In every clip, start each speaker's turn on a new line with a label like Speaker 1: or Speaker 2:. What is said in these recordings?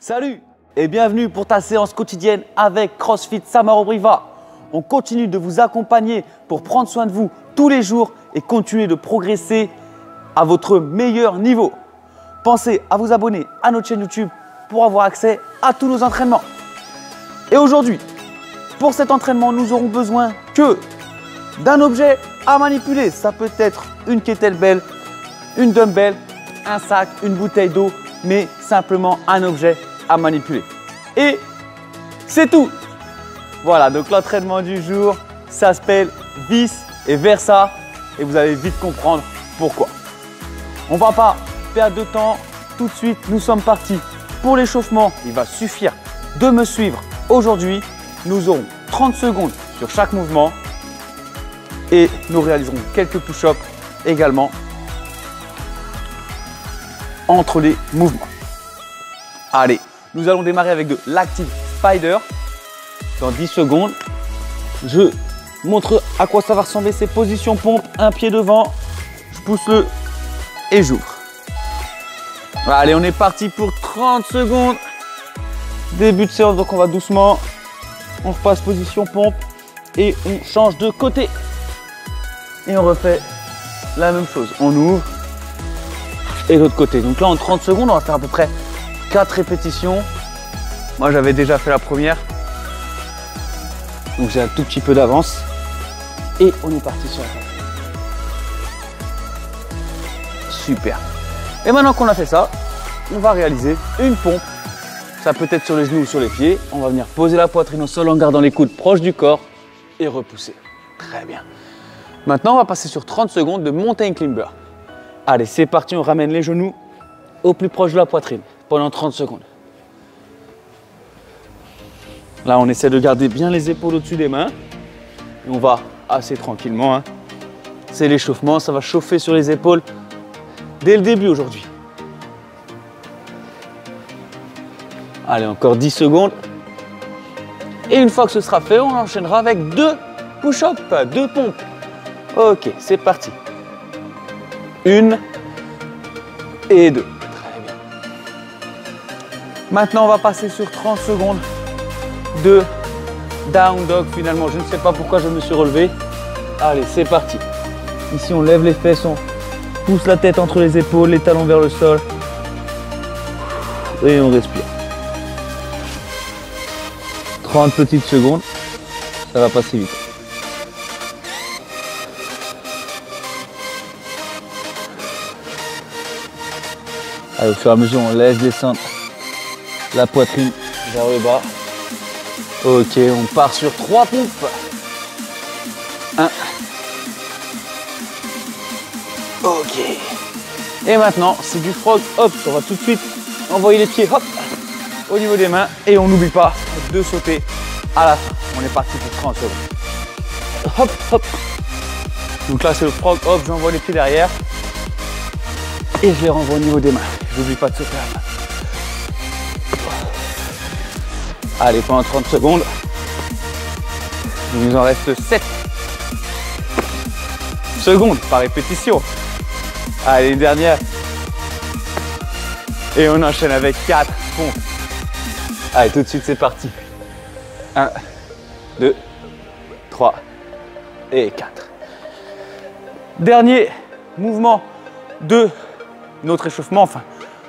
Speaker 1: Salut et bienvenue pour ta séance quotidienne avec CrossFit Samarobriva. On continue de vous accompagner pour prendre soin de vous tous les jours et continuer de progresser à votre meilleur niveau. Pensez à vous abonner à notre chaîne YouTube pour avoir accès à tous nos entraînements. Et aujourd'hui, pour cet entraînement, nous aurons besoin que d'un objet à manipuler. Ça peut être une kettlebell, une dumbbell, un sac, une bouteille d'eau, mais simplement un objet à manipuler. Et c'est tout. Voilà, donc l'entraînement du jour, ça s'appelle vice et versa et vous allez vite comprendre pourquoi. On ne va pas perdre de temps. Tout de suite, nous sommes partis pour l'échauffement. Il va suffire de me suivre. Aujourd'hui, nous aurons 30 secondes sur chaque mouvement et nous réaliserons quelques push-ups également entre les mouvements. Allez, nous allons démarrer avec de l'active spider. Dans 10 secondes, je montre à quoi ça va ressembler ces positions pompe. Un pied devant, je pousse le et j'ouvre. Allez, on est parti pour 30 secondes. Début de séance, donc on va doucement. On repasse position pompe et on change de côté. Et on refait la même chose. On ouvre et l'autre côté. Donc là, en 30 secondes, on va faire à peu près 4 répétitions. Moi, j'avais déjà fait la première. Donc j'ai un tout petit peu d'avance. Et on est parti sur la table. Super. Et maintenant qu'on a fait ça, on va réaliser une pompe. Ça peut être sur les genoux ou sur les pieds. On va venir poser la poitrine au sol en gardant les coudes proches du corps et repousser. Très bien. Maintenant, on va passer sur 30 secondes de mountain climber. Allez, c'est parti. On ramène les genoux au plus proche de la poitrine pendant 30 secondes. Là, on essaie de garder bien les épaules au-dessus des mains. Et on va assez tranquillement. Hein. C'est l'échauffement. Ça va chauffer sur les épaules dès le début aujourd'hui. Allez, encore 10 secondes. Et une fois que ce sera fait, on enchaînera avec 2 push-ups, 2 pompes. Ok, c'est parti. 1 et 2. Très bien. Maintenant, on va passer sur 30 secondes de down dog. Finalement, je ne sais pas pourquoi je me suis relevé. Allez, c'est parti. Ici, on lève les fesses, on pousse la tête entre les épaules, les talons vers le sol. Et on respire. 30 petites secondes. Ça va passer vite. Allez, au fur et à mesure, on laisse descendre la poitrine vers le bas. Ok, on part sur 3 pompes. 1. Ok. Et maintenant, c'est du frog hop. On va tout de suite envoyer les pieds hop au niveau des mains. Et on n'oublie pas de sauter à la fin. On est parti pour 30 secondes. Hop, hop. Donc là, c'est le frog hop. J'envoie les pieds derrière. Et je les renvoie au niveau des mains. J'oublie pas de sauter à la main. Allez, pendant 30 secondes. Il nous en reste 7 secondes par répétition. Allez, une dernière. Et on enchaîne avec 4 pompes. Allez, tout de suite, c'est parti. 1, 2, 3 et 4. Dernier mouvement de notre échauffement, enfin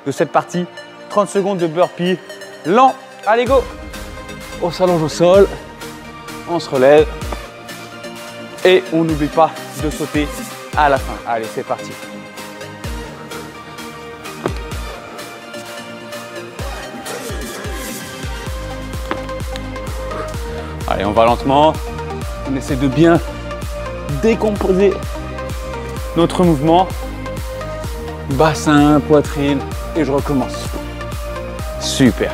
Speaker 1: de cette partie. 30 secondes de burpee lent. Allez, go! On s'allonge au sol, on se relève et on n'oublie pas de sauter à la fin. Allez, c'est parti. Allez, on va lentement. On essaie de bien décomposer notre mouvement. Bassin, poitrine et je recommence. Super.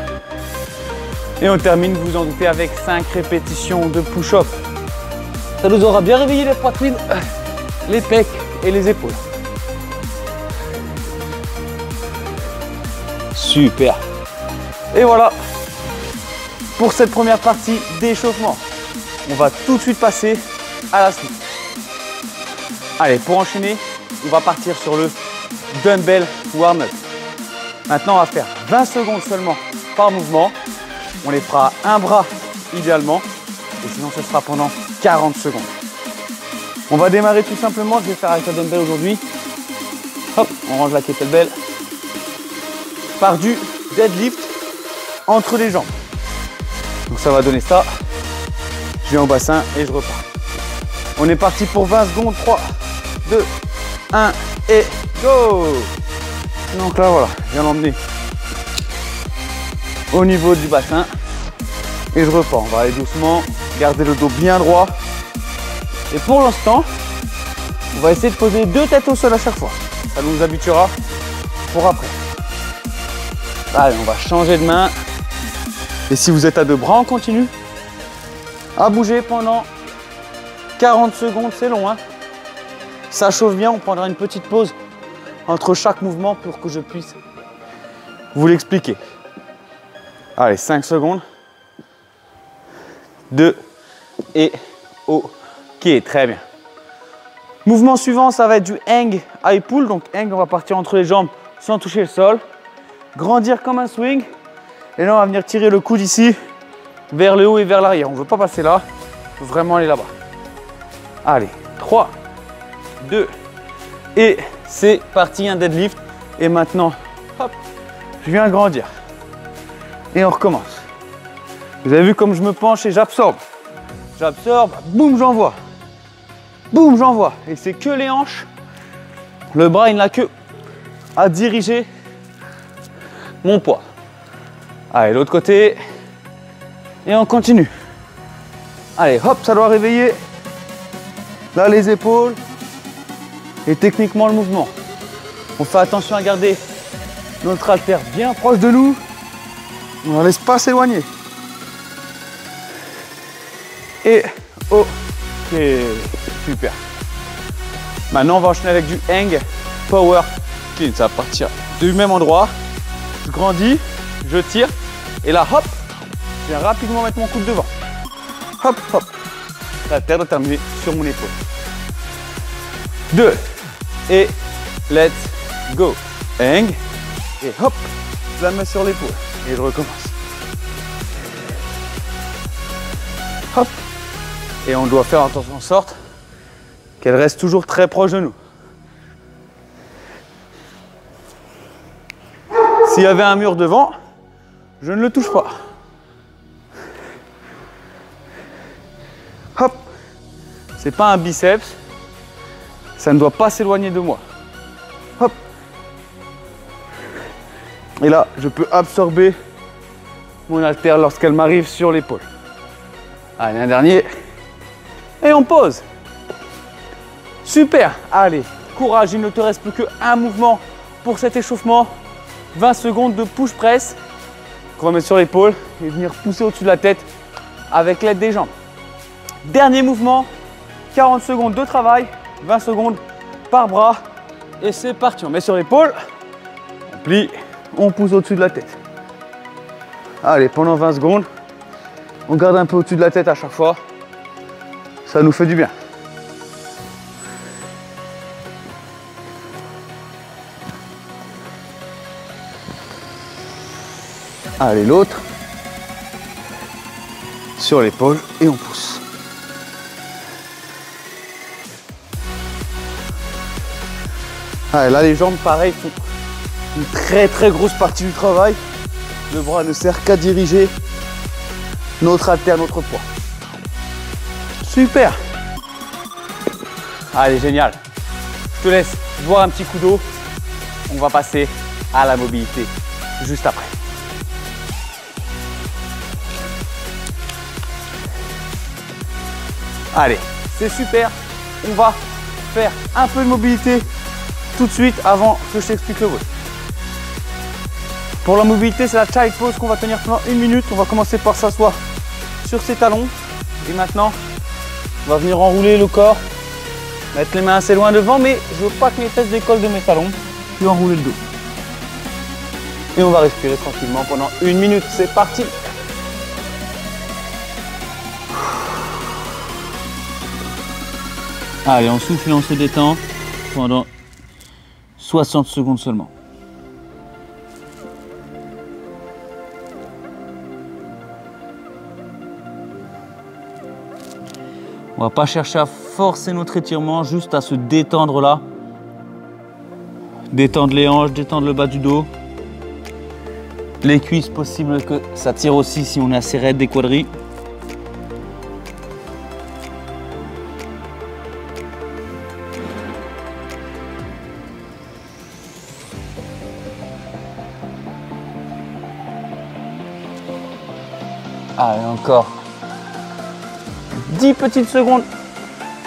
Speaker 1: Et on termine, vous vous en doutez, avec 5 répétitions de push-up. Ça nous aura bien réveillé les poitrines, les pecs et les épaules. Super. Et voilà pour cette première partie d'échauffement. On va tout de suite passer à la suite. Allez, pour enchaîner, on va partir sur le dumbbell warm-up. Maintenant, on va faire 20 secondes seulement par mouvement. On les fera un bras idéalement. Et sinon, ce sera pendant 40 secondes. On va démarrer tout simplement. Je vais faire avec la dumbbell aujourd'hui. Hop, on range la kettlebell. Par du deadlift entre les jambes. Donc ça va donner ça. Je viens au bassin et je repars. On est parti pour 20 secondes. 3, 2, 1 et go! Donc là, voilà, je viens l'emmener au niveau du bassin et je repars. On va aller doucement, garder le dos bien droit. Et pour l'instant, on va essayer de poser 2 têtes au sol à chaque fois. Ça nous habituera pour après. Allez, on va changer de main. Et si vous êtes à 2 bras, on continue à bouger pendant 40 secondes. C'est long, hein? Ça chauffe bien. On prendra une petite pause entre chaque mouvement pour que je puisse vous l'expliquer. Allez, 5 secondes. 2 et OK, très bien. Mouvement suivant, ça va être du hang high pull. Donc hang, on va partir entre les jambes sans toucher le sol. Grandir comme un swing. Et là, on va venir tirer le coude ici vers le haut et vers l'arrière. On ne veut pas passer là, on veut vraiment aller là-bas. Allez, 3, 2 et c'est parti, un deadlift. Et maintenant, hop, je viens grandir. Et on recommence. Vous avez vu comme je me penche et j'absorbe. J'absorbe, boum, j'envoie. Boum, j'envoie. Et c'est que les hanches. Le bras, il n'a que à diriger mon poids. Allez, l'autre côté. Et on continue. Allez, hop, ça doit réveiller. Là, les épaules. Et techniquement, le mouvement. On fait attention à garder notre haltère bien proche de nous. On ne laisse pas s'éloigner. Et OK, super. Maintenant, on va enchaîner avec du hang power clean. Ça va partir du même endroit. Je grandis, je tire. Et là, hop, je viens rapidement mettre mon coude devant. Hop, hop. La terre doit terminer sur mon épaule. 2 et let's go. Hang et hop, je la mets sur l'épaule et je recommence. Hop. Et on doit faire en sorte qu'elle reste toujours très proche de nous. S'il y avait un mur devant, je ne le touche pas. Hop. C'est pas un biceps. Ça ne doit pas s'éloigner de moi. Hop. Et là, je peux absorber mon haltère lorsqu'elle m'arrive sur l'épaule. Allez, un dernier. Et on pose. Super. Allez, courage, il ne te reste plus qu'un mouvement pour cet échauffement. 20 secondes de push press qu'on va mettre sur l'épaule et venir pousser au-dessus de la tête avec l'aide des jambes. Dernier mouvement, 40 secondes de travail, 20 secondes par bras. Et c'est parti, on met sur l'épaule, on plie, on pousse au-dessus de la tête. Allez, pendant 20 secondes, on garde un peu au-dessus de la tête à chaque fois. Ça nous fait du bien. Allez, l'autre. Sur l'épaule et on pousse. Allez, là, les jambes, pareil, font une très grosse partie du travail. Le bras ne sert qu'à diriger notre haltère, notre poids. Super. Allez, génial. Je te laisse boire un petit coup d'eau. On va passer à la mobilité juste après. Allez, c'est super. On va faire un peu de mobilité tout de suite avant que je t'explique le vôtre. Pour la mobilité, c'est la child pose qu'on va tenir pendant 1 minute. On va commencer par s'asseoir sur ses talons. Et maintenant, on va venir enrouler le corps. Mettre les mains assez loin devant, mais je ne veux pas que mes fesses décollent de mes talons. Puis enrouler le dos. Et on va respirer tranquillement pendant 1 minute. C'est parti. Allez, on souffle et on se détend pendant 60 secondes seulement. On va pas chercher à forcer notre étirement, juste à se détendre là. Détendre les hanches, détendre le bas du dos. Les cuisses, possible que ça tire aussi si on est assez raide des quadris. Allez, encore 10 petites secondes.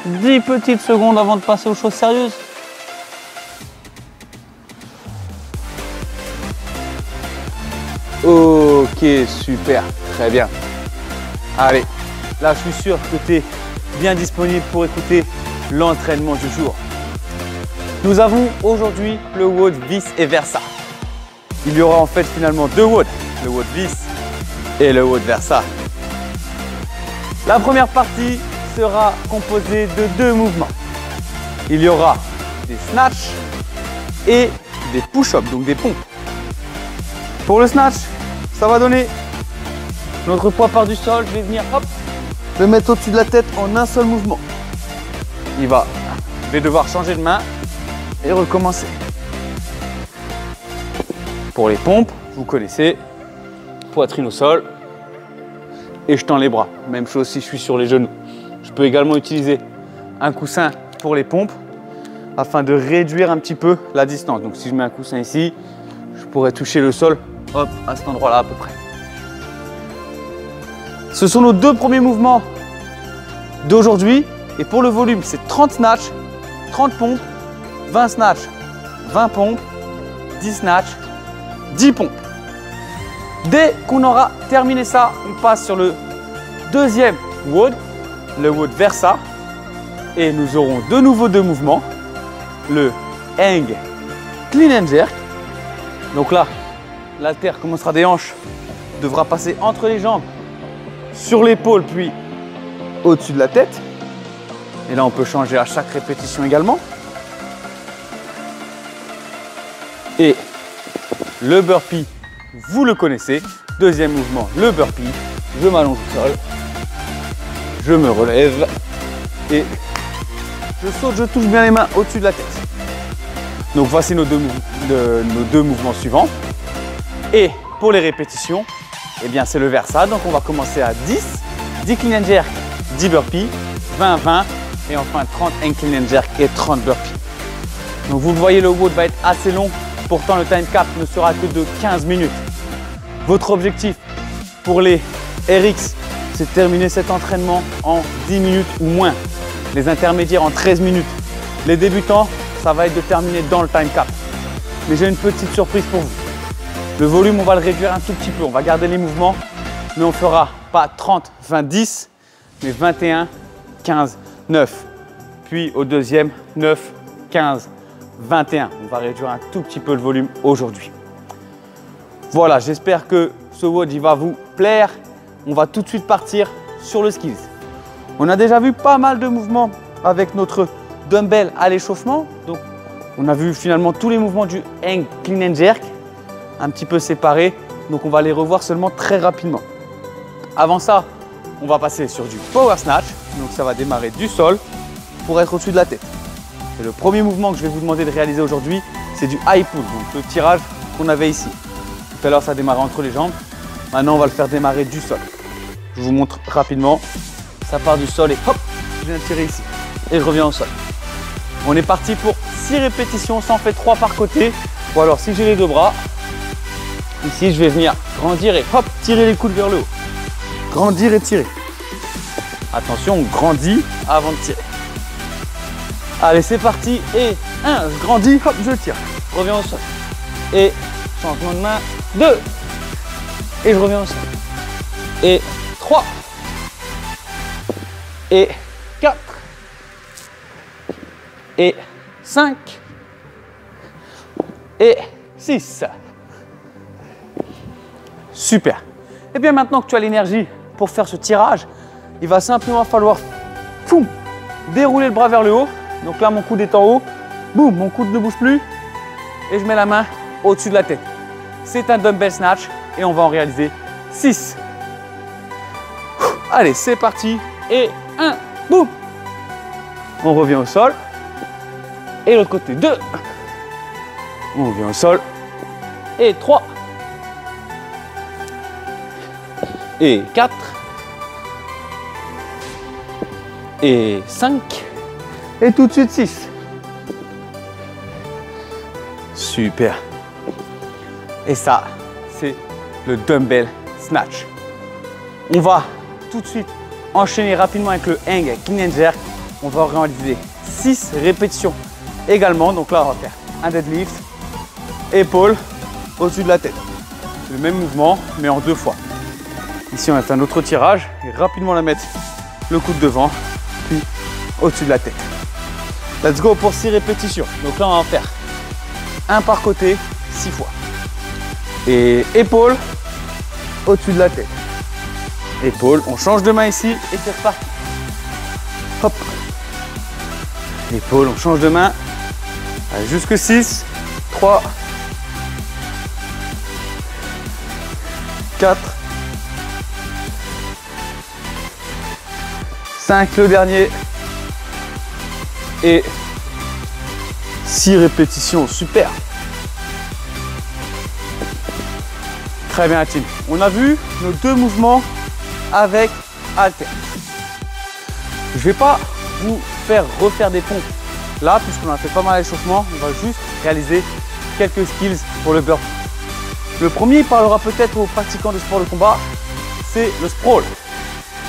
Speaker 1: 10 petites secondes avant de passer aux choses sérieuses. Ok, super, très bien. Allez, là je suis sûr que tu es bien disponible pour écouter l'entraînement du jour. Nous avons aujourd'hui le WOD vice et versa. Il y aura en fait finalement deux WOD, le WOD vice et le WOD versa. La première partie sera composée de deux mouvements. Il y aura des snatchs et des push-ups, donc des pompes. Pour le snatch, ça va donner notre poids part du sol. Je vais venir hop, le mettre au-dessus de la tête en un seul mouvement. Je vais devoir changer de main et recommencer. Pour les pompes, vous connaissez, poitrine au sol et je tends les bras. Même chose si je suis sur les genoux. Je peux également utiliser un coussin pour les pompes afin de réduire un petit peu la distance. Donc si je mets un coussin ici, je pourrais toucher le sol hop, à cet endroit-là à peu près. Ce sont nos deux premiers mouvements d'aujourd'hui. Et pour le volume, c'est 30 snatchs, 30 pompes, 20 snatchs, 20 pompes, 10 snatchs, 10 pompes. Dès qu'on aura terminé ça, on passe sur le deuxième WOD, le WOD versa. Et nous aurons de nouveau deux mouvements. Le hang clean and jerk. Donc là, l'haltère commencera des hanches, devra passer entre les jambes, sur l'épaule, puis au-dessus de la tête. Et là, on peut changer à chaque répétition également. Et le burpee, vous le connaissez. Deuxième mouvement, le burpee. Je m'allonge au sol, je me relève et je saute, je touche bien les mains au-dessus de la tête. Donc voici nos deux mouvements suivants. Et pour les répétitions, eh bien c'est le versa. Donc on va commencer à 10 clean and jerk, 10 burpees, 20, 20 et enfin 30 hang clean and jerk et 30 burpees. Donc vous le voyez, le WOD va être assez long. Pourtant le time cap ne sera que de 15 minutes. Votre objectif pour les RX, c'est de terminer cet entraînement en 10 minutes ou moins. Les intermédiaires en 13 minutes. Les débutants, ça va être de terminer dans le time cap. Mais j'ai une petite surprise pour vous. Le volume, on va le réduire un tout petit peu. On va garder les mouvements, mais on fera pas 30, 20, 10, mais 21, 15, 9. Puis au deuxième, 9, 15, 21. On va réduire un tout petit peu le volume aujourd'hui. Voilà, j'espère que ce WOD il va vous plaire. On va tout de suite partir sur le skills. On a déjà vu pas mal de mouvements avec notre dumbbell à l'échauffement. Donc, on a vu finalement tous les mouvements du hang clean and jerk, un petit peu séparés. Donc, on va les revoir seulement très rapidement. Avant ça, on va passer sur du power snatch. Donc, ça va démarrer du sol pour être au-dessus de la tête. Et le premier mouvement que je vais vous demander de réaliser aujourd'hui, c'est du high pull, donc le tirage qu'on avait ici. Tout à l'heure, ça démarrait entre les jambes. Maintenant, on va le faire démarrer du sol. Je vous montre rapidement. Ça part du sol et hop, je viens tirer ici. Et je reviens au sol. On est parti pour 6 répétitions, ça en fait 3 par côté. Ou alors, si j'ai les deux bras, ici, je vais venir grandir et hop, tirer les coudes vers le haut. Grandir et tirer. Attention, on grandit avant de tirer. Allez, c'est parti. Et 1, je grandis, hop, je tire. Je reviens au sol. Et changement de main, 2. Et je reviens au sol. Et 3. Et 4. Et 5. Et 6. Super. Et bien maintenant que tu as l'énergie pour faire ce tirage, il va simplement falloir dérouler le bras vers le haut. Donc là, mon coude est en haut. Boum, mon coude ne bouge plus. Et je mets la main au-dessus de la tête. C'est un dumbbell snatch et on va en réaliser 6. Allez, c'est parti. Et 1, boum, On revient au sol. Et l'autre côté, 2. On revient au sol. Et 3. Et 4. Et 5. Et tout de suite 6. Super. Et ça, c'est le dumbbell snatch. On va tout de suite enchaîner rapidement avec le hang clean and jerk. On va réaliser 6 répétitions également. Donc là, on va faire un deadlift, épaule au-dessus de la tête. C'est le même mouvement, mais en 2 fois. Ici, on a fait un autre tirage et rapidement la mettre le coude devant, puis au-dessus de la tête. Let's go pour 6 répétitions. Donc là, on va en faire un par côté, 6 fois. Et épaule au-dessus de la tête. Épaule, on change de main ici et c'est reparti. Hop. Épaule, on change de main. Allez, jusque 6. 3. 4. 5, le dernier. Et 6 répétitions, super. Très bien, la team. On a vu nos 2 mouvements avec halter. Je ne vais pas vous faire refaire des pompes là, puisqu'on a fait pas mal d'échauffement. On va juste réaliser quelques skills pour le burpee. Le premier parlera peut-être aux pratiquants de sport de combat, c'est le sprawl.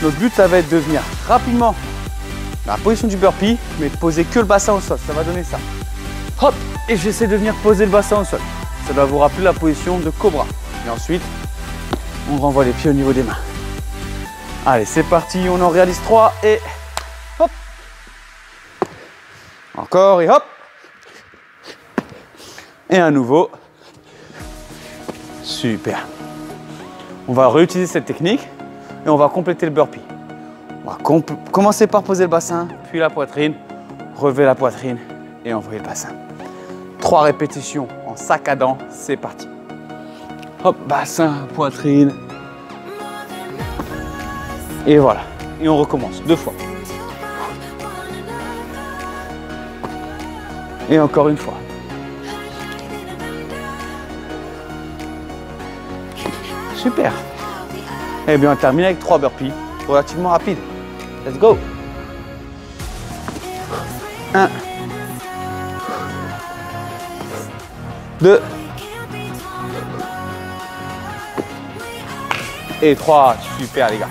Speaker 1: Notre but, ça va être de venir rapidement dans la position du burpee, mais de poser que le bassin au sol. Ça va donner ça. Hop, et j'essaie de venir poser le bassin au sol. Ça doit vous rappeler la position de cobra. Et ensuite, on renvoie les pieds au niveau des mains. Allez, c'est parti, on en réalise 3 et hop. Encore et hop. Et à nouveau. Super. On va réutiliser cette technique et on va compléter le burpee. On va commencer par poser le bassin, puis la poitrine, relever la poitrine et envoyer le bassin. 3 répétitions en saccadant, c'est parti. Hop, bassin, poitrine. Et voilà. Et on recommence 2 fois. Et encore une fois. Super. Et bien on termine avec 3 burpees relativement rapides. Let's go. 1. 2. Et 3. Super les gars.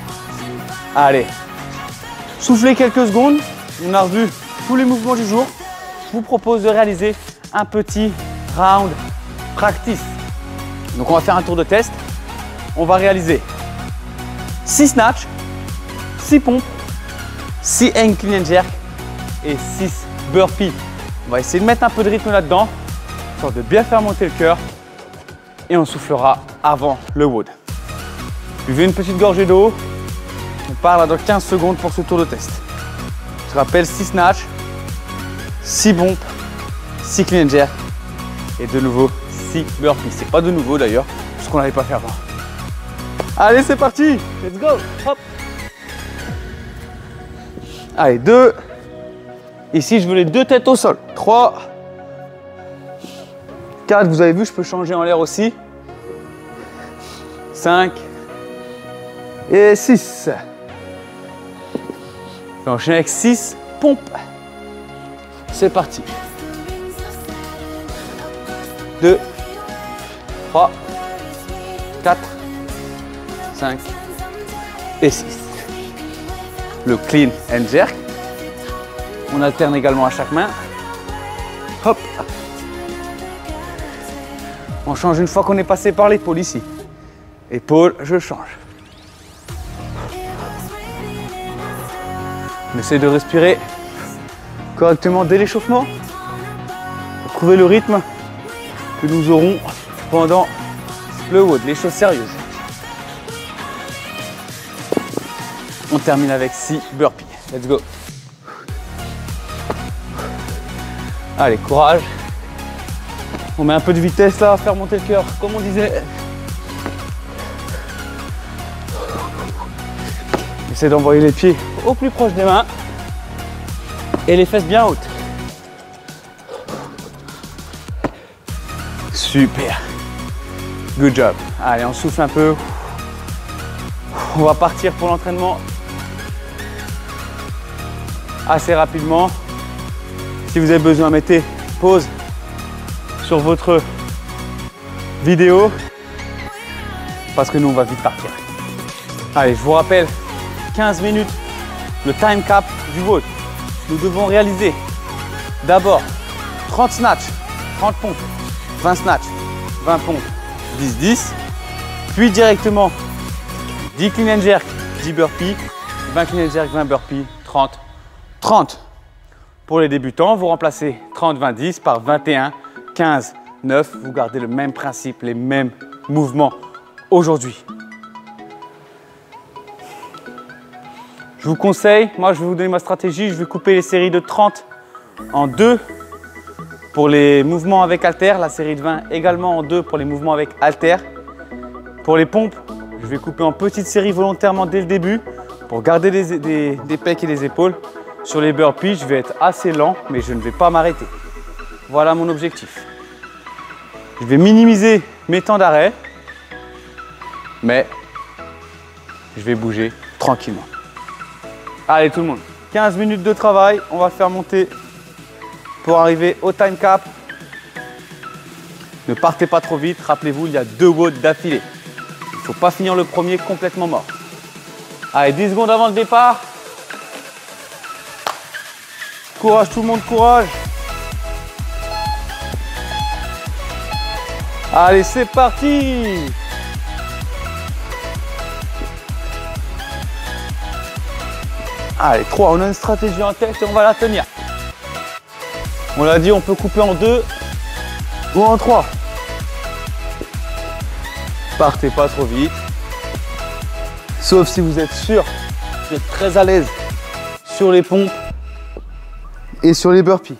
Speaker 1: Allez. Soufflez quelques secondes. On a revu tous les mouvements du jour. Je vous propose de réaliser un petit round practice. Donc on va faire un tour de test. On va réaliser 6 snatch, 6 pompes, 6 hang clean and jerk et 6 burpees. On va essayer de mettre un peu de rythme là-dedans, histoire de bien faire monter le cœur et on soufflera avant le WOD. Buvez une petite gorgée d'eau. On part là dans 15 secondes pour ce tour de test. Je rappelle 6 snatch, 6 pompes, 6 clean and jerk et de nouveau 6 burpees. C'est pas de nouveau d'ailleurs, puisqu'on n'avait pas fait avant. Allez, c'est parti. Let's go. Hop. Allez, 2. Ici, je veux les 2 têtes au sol. 3. 4. Vous avez vu, je peux changer en l'air aussi. 5. Et 6. Je vais enchaîner avec 6 pompes. C'est parti. 2. 3. 4. 5 et 6. Le clean and jerk. On alterne également à chaque main. Hop. On change une fois qu'on est passé par l'épaule ici. Épaule, je change. On essaie de respirer correctement dès l'échauffement. Pour trouver le rythme que nous aurons pendant le WOD, les choses sérieuses. On termine avec 6 burpees. Let's go. Allez, courage. On met un peu de vitesse là, faire monter le cœur, comme on disait. Essaie d'envoyer les pieds au plus proche des mains. Et les fesses bien hautes. Super. Good job. Allez, on souffle un peu. On va partir pour l'entraînement assez rapidement. Si vous avez besoin, mettez pause sur votre vidéo parce que nous, on va vite partir. Allez, je vous rappelle, 15 minutes, le time cap du vôtre. Nous devons réaliser d'abord 30 snatchs, 30 pompes, 20 snatchs, 20 pompes, 10-10, puis directement 10 clean and jerk, 10 burpees, 20 clean and jerk, 20 burpees, 30, 30. Pour les débutants, vous remplacez 30-20-10 par 21-15-9. Vous gardez le même principe, les mêmes mouvements aujourd'hui. Je vous conseille, moi je vais vous donner ma stratégie, je vais couper les séries de 30 en 2 pour les mouvements avec haltères, la série de 20 également en 2 pour les mouvements avec haltères. Pour les pompes, je vais couper en petites séries volontairement dès le début pour garder des pecs et des épaules. Sur les burpees, je vais être assez lent, mais je ne vais pas m'arrêter. Voilà mon objectif. Je vais minimiser mes temps d'arrêt, mais je vais bouger tranquillement. Allez tout le monde, 15 minutes de travail, on va faire monter pour arriver au time cap. Ne partez pas trop vite, rappelez-vous, il y a 2 WOD d'affilée. Il ne faut pas finir le premier complètement mort. Allez, 10 secondes avant le départ. Courage tout le monde, courage. Allez, c'est parti. Allez, 3, on a une stratégie en tête et on va la tenir. On l'a dit, on peut couper en 2 ou en 3. Partez pas trop vite. Sauf si vous êtes sûr, vous êtes très à l'aise sur les pompes et sur les burpees.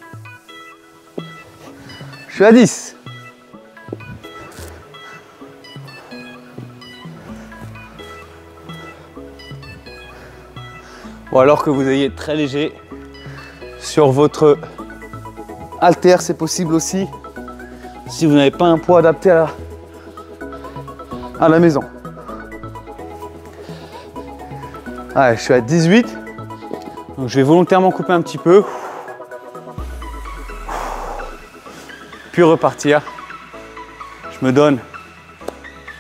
Speaker 1: Je suis à 10. Ou alors que vous ayez très léger sur votre haltère, c'est possible aussi si vous n'avez pas un poids adapté à la maison. Allez, je suis à 18. Donc je vais volontairement couper un petit peu. Puis repartir. Je me donne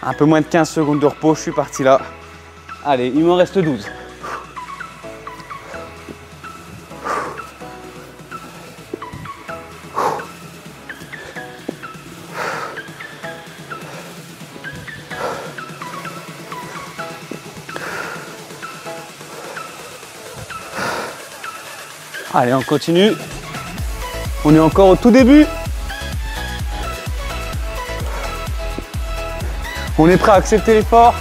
Speaker 1: un peu moins de 15 secondes de repos. Je suis parti là. Allez, il m'en reste 12. Allez, on continue. On est encore au tout début. On est prêt à accepter l'effort.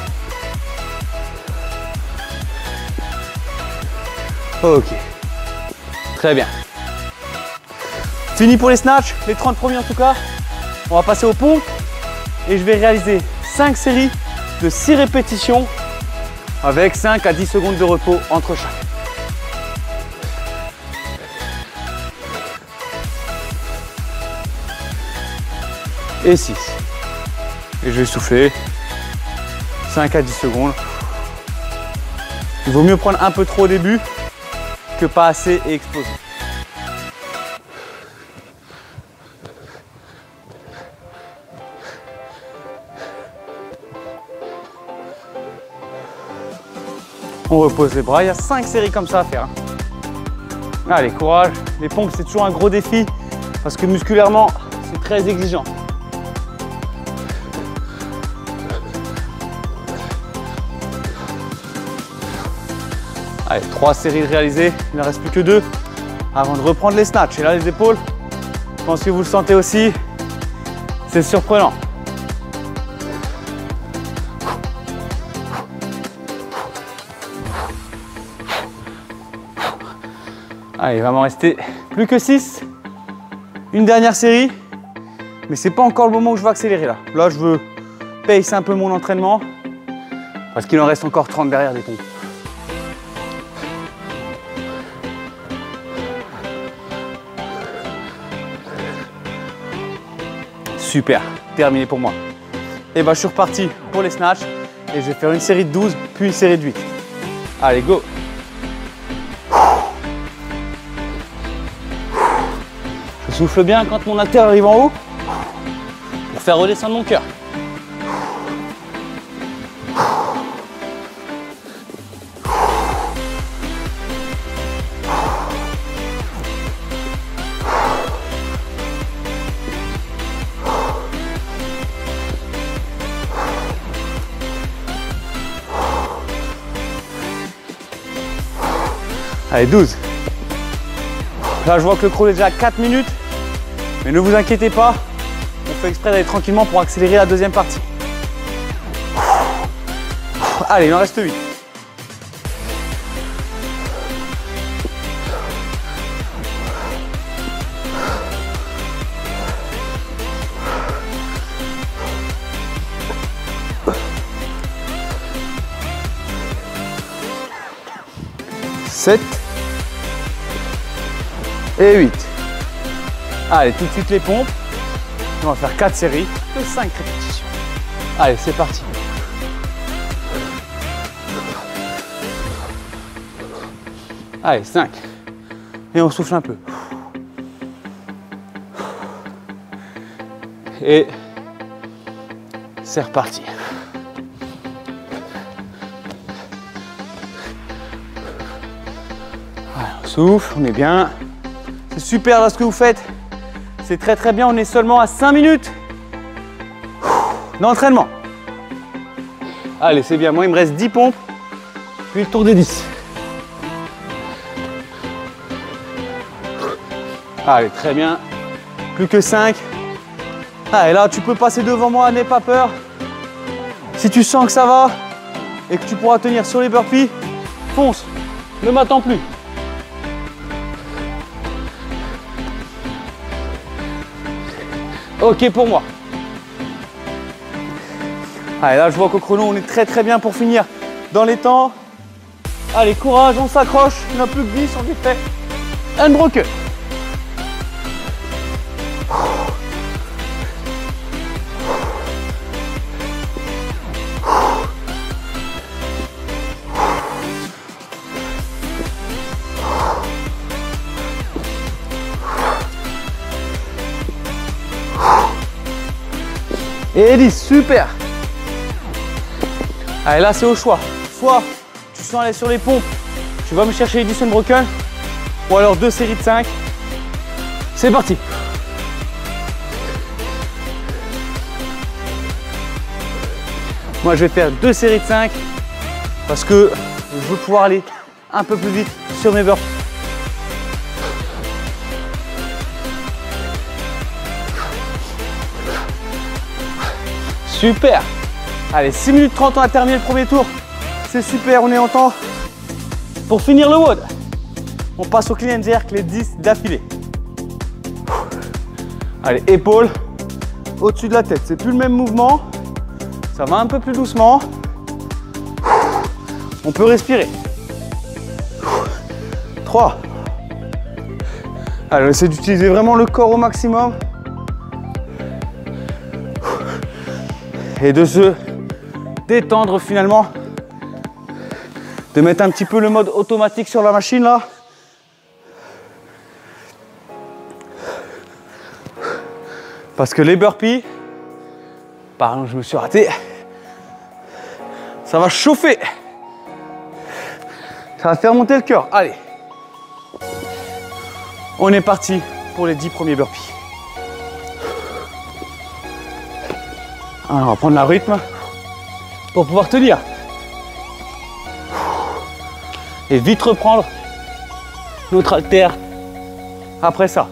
Speaker 1: Ok. Très bien. Fini pour les snatchs, les 30 premiers en tout cas. On va passer aux pompes. Et je vais réaliser 5 séries de 6 répétitions avec 5 à 10 secondes de repos entre chaque. Et 6. Et je vais souffler 5 à 10 secondes. Il vaut mieux prendre un peu trop au début que pas assez et exploser. On repose les bras, il y a 5 séries comme ça à faire. Allez, courage. Les pompes, c'est toujours un gros défi parce que musculairement, c'est très exigeant. Allez, 3 séries de réalisées, il ne reste plus que 2 avant de reprendre les snatchs. Et là, les épaules, je pense que vous le sentez aussi, c'est surprenant. Allez, il va m'en rester plus que 6. Une dernière série, mais c'est pas encore le moment où je veux accélérer là. Là, je veux pacer un peu mon entraînement parce qu'il en reste encore 30 derrière des pompes. Super, terminé pour moi. Et ben je suis reparti pour les snatchs et je vais faire une série de 12 puis une série de 8. Allez, go. Je souffle bien quand mon haltère arrive en haut pour faire redescendre mon cœur. Allez, 12. Là, je vois que le chrono est déjà à 4 minutes. Mais ne vous inquiétez pas, on fait exprès d'aller tranquillement pour accélérer la deuxième partie. Allez, il en reste 8. Sept et 8. Allez, tout de suite les pompes. On va faire 4 séries de 5 répétitions. Allez, c'est parti. Allez, 5. Et on souffle un peu. Et c'est reparti. Allez, on souffle, on est bien. C'est super là ce que vous faites. C'est très très bien, on est seulement à 5 minutes d'entraînement. Allez, c'est bien, moi il me reste 10 pompes, puis le tour des 10. Allez, très bien, plus que 5. Allez, là tu peux passer devant moi, n'aie pas peur. Si tu sens que ça va et que tu pourras tenir sur les burpees, fonce, ne m'attends plus. Ok pour moi. Allez, là je vois qu'au chrono on est très très bien pour finir dans les temps. Allez, courage, on s'accroche, il n'y en a plus que 10, on y fait unbroken. Et 10, super. Allez, là c'est au choix. Soit tu sens aller sur les pompes, tu vas me chercher les 10 unbroken, ou alors 2 séries de 5. C'est parti. Moi je vais faire 2 séries de 5 parce que je veux pouvoir aller un peu plus vite sur mes burpees. Super. Allez, 6 minutes 30, on a terminé le premier tour. C'est super, on est en temps. Pour finir le WOD, on passe au clean and jerk, les 10 d'affilée. Allez, épaules au-dessus de la tête. C'est plus le même mouvement. Ça va un peu plus doucement. On peut respirer. 3. Allez, on essaie d'utiliser vraiment le corps au maximum. Et de se détendre finalement, de mettre un petit peu le mode automatique sur la machine là. Parce que les burpees, pardon, je me suis raté, ça va chauffer, ça va faire monter le cœur. Allez, on est parti pour les 10 premiers burpees. Alors, on va prendre le rythme pour pouvoir tenir. Et vite reprendre notre haltère après ça.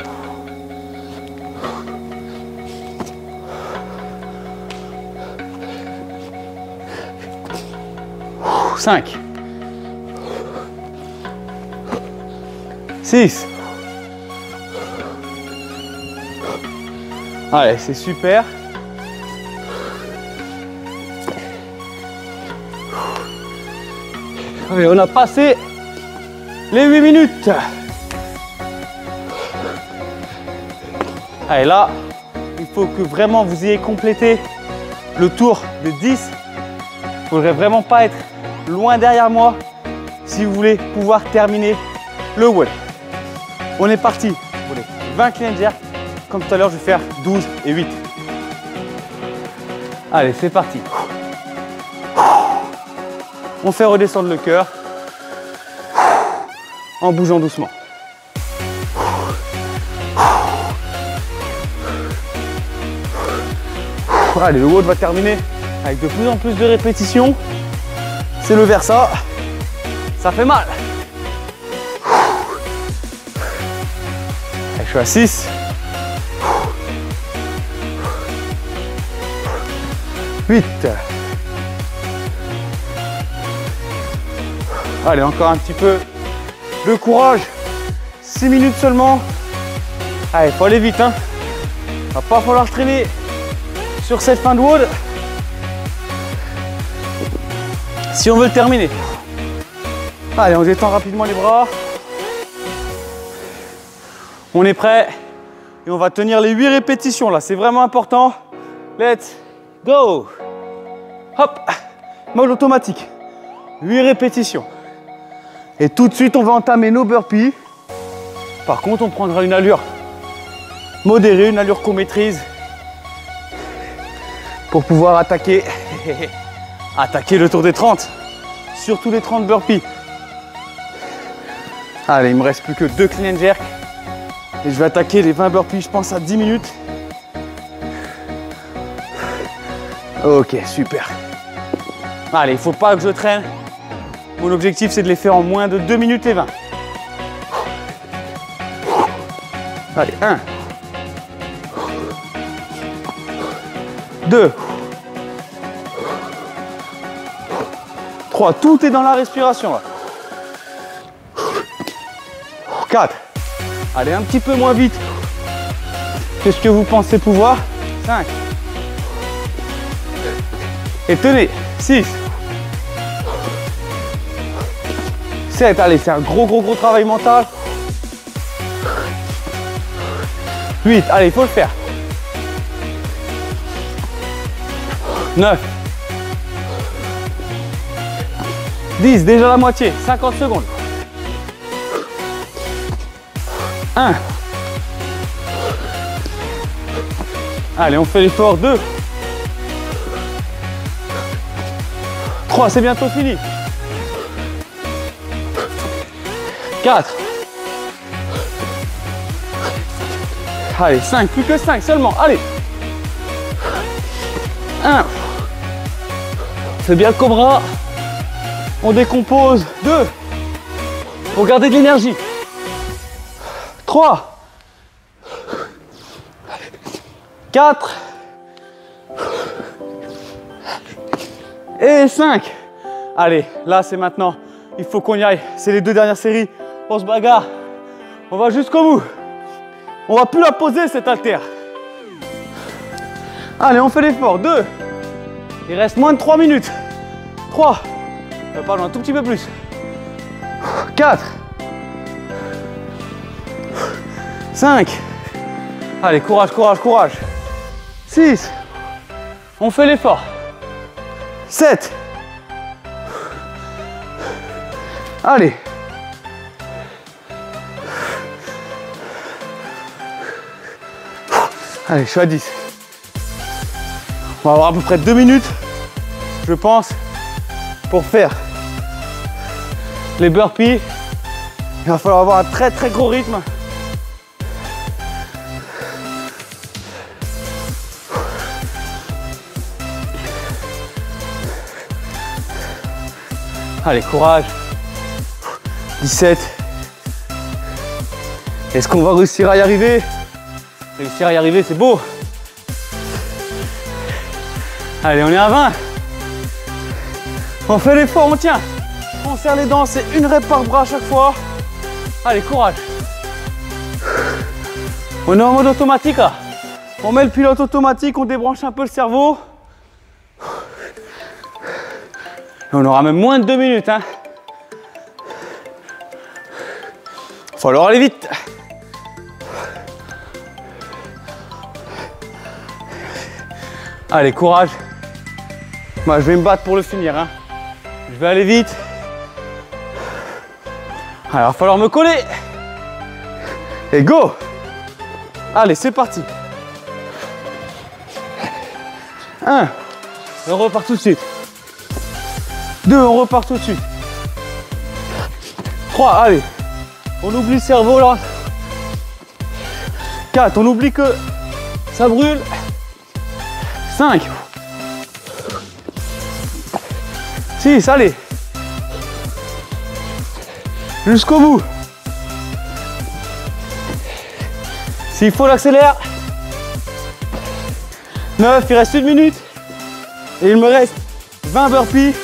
Speaker 1: Cinq. 6. Allez, c'est super. Allez, on a passé les 8 minutes. Allez, là, il faut que vraiment vous ayez complété le tour de 10. Il ne faudrait vraiment pas être loin derrière moi si vous voulez pouvoir terminer le WOD. On est parti. Vous voulez 20 clean and jerk. Comme tout à l'heure, je vais faire 12 et 8. Allez, c'est parti. On fait redescendre le cœur en bougeant doucement. Allez, le WOD va terminer avec de plus en plus de répétitions. C'est le Versa. Ça fait mal. Allez, je suis à 6. 8. Allez, encore un petit peu de courage. 6 minutes seulement. Allez, faut aller vite, hein. Va pas falloir se traîner sur cette fin de WOD si on veut le terminer. Allez, on détend rapidement les bras. On est prêt et on va tenir les 8 répétitions là, c'est vraiment important. Let's go. Hop, mode automatique. 8 répétitions. Et tout de suite, on va entamer nos burpees. Par contre, on prendra une allure modérée, une allure qu'on maîtrise pour pouvoir attaquer le tour des 30. Surtout les 30 burpees. Allez, il me reste plus que 2 clean and jerk. Et je vais attaquer les 20 burpees, je pense, à 10 minutes. Ok, super. Allez, il ne faut pas que je traîne. Mon objectif, c'est de les faire en moins de 2 minutes et 20. Allez, 1. 2. 3. Tout est dans la respiration là. 4. Allez, un petit peu moins vite que ce que vous pensez pouvoir. 5. Et tenez. 6. 7. Allez, c'est un gros travail mental. 8. Allez, il faut le faire. 9. 10. Déjà la moitié. 50 secondes. 1. Allez, on fait l'effort. 2. 3. C'est bientôt fini. 4. Allez, 5. Plus que 5 seulement. Allez. 1. C'est bien le cobra. On décompose. 2. Pour garder de l'énergie. 3. 4. Et 5. Allez, là c'est maintenant. Il faut qu'on y aille. C'est les 2 dernières séries. On se bagarre. On va jusqu'au bout. On va plus la poser cette haltère. Allez, on fait l'effort. 2. Il reste moins de 3 minutes. 3. Pardon, un tout petit peu plus. 4. 5. Allez, courage, courage, courage. 6. On fait l'effort. 7. Allez. Allez, je suis à 10. On va avoir à peu près 2 minutes, je pense, pour faire les burpees. Il va falloir avoir un très gros rythme. Allez, courage. 17. Est-ce qu'on va réussir à y arriver? Réussir à y arriver, c'est beau. Allez, on est à 20. On fait l'effort, on tient. On serre les dents, c'est une rep par bras à chaque fois. Allez, courage. On est en mode automatique là. On met le pilote automatique, on débranche un peu le cerveau. Et on aura même moins de 2 minutes. Hein. Il va falloir aller vite. Allez, courage. Moi, je vais me battre pour le finir. Hein. Je vais aller vite. Alors, il va falloir me coller. Et go! Allez, c'est parti. 1. On repart tout de suite. 2. On repart tout de suite. 3. Allez. On oublie le cerveau là. 4. On oublie que ça brûle. 5. 6. Allez. Jusqu'au bout. S'il faut, l'accélère. 9, il reste 1 minute. Et il me reste 20 burpees. Il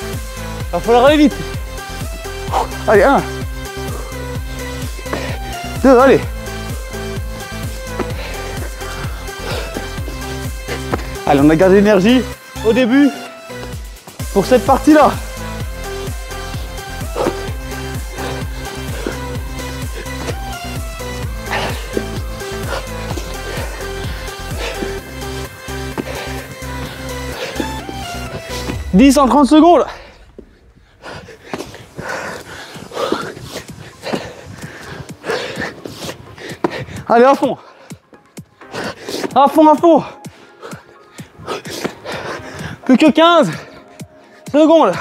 Speaker 1: va falloir aller vite. Allez, 1. 2, allez. Allez, on a gardé l'énergie au début pour cette partie-là. « 10 en 30 secondes. Allez, à fond. À fond, à fond. Plus que 15 secondes.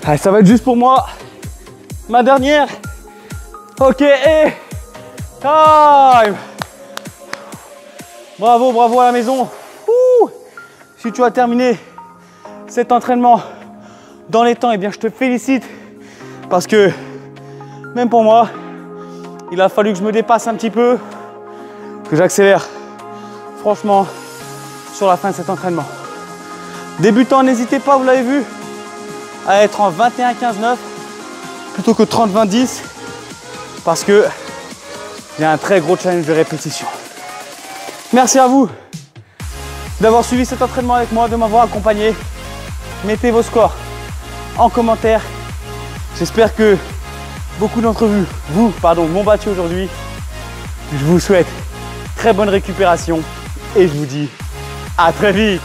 Speaker 1: Allez, ça va être juste pour moi. Ma dernière. Ok, et time. Bravo, bravo à la maison. Ouh. Si tu as terminé cet entraînement dans les temps, eh bien je te félicite parce que même pour moi, il a fallu que je me dépasse un petit peu, que j'accélère franchement sur la fin de cet entraînement. Débutant, n'hésitez pas, vous l'avez vu, à être en 21-15-9 plutôt que 30-20-10 parce que il y a un très gros challenge de répétition. Merci à vous d'avoir suivi cet entraînement avec moi, de m'avoir accompagné. Mettez vos scores en commentaire. J'espère que beaucoup d'entre vous m'ont battu aujourd'hui. Je vous souhaite très bonne récupération et je vous dis à très vite.